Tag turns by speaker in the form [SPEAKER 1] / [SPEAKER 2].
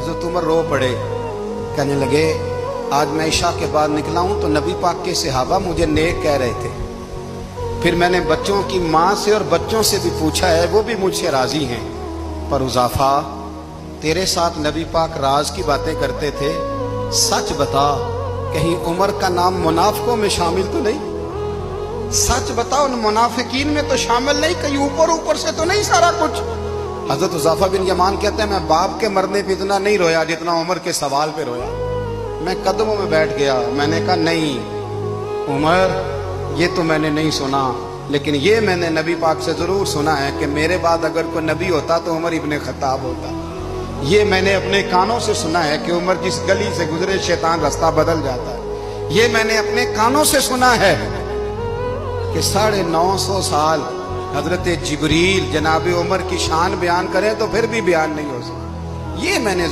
[SPEAKER 1] हजरत उमर रो पड़े, कहने लगे आज मैं इशा के बाद निकला हूं तो नबी पाक के सहाबा मुझे नेक कह रहे थे। फिर मैंने बच्चों की माँ से और बच्चों से भी पूछा है, वो भी मुझसे राजी हैं। पर उजाफा, तेरे साथ नबी पाक राज की बातें करते थे, सच बता कहीं उमर का नाम मुनाफिकों में शामिल तो नहीं? सच बता, उन मुनाफिकीन में तो शामिल नहीं, कहीं ऊपर ऊपर से तो नहीं सारा कुछ? हजरत उजाफा बिन यमान कहते हैं मैं बाप के मरने पे इतना नहीं रोया जितना उमर के सवाल पे रोया। मैं कदमों में बैठ गया, मैंने कहा नहीं उमर, ये तो मैंने नहीं सुना, लेकिन ये मैंने नबी पाक से जरूर सुना है कि मेरे बाद अगर कोई नबी होता तो उमर इब्ने खत्ताब होता। ये मैंने अपने कानों से सुना है कि उमर जिस गली से गुजरे शैतान रास्ता बदल जाता है। ये मैंने अपने कानों से सुना है कि 950 साल हजरत जिब्रील जनाब उमर की शान बयान करें तो फिर भी बयान नहीं हो सकता। ये मैंने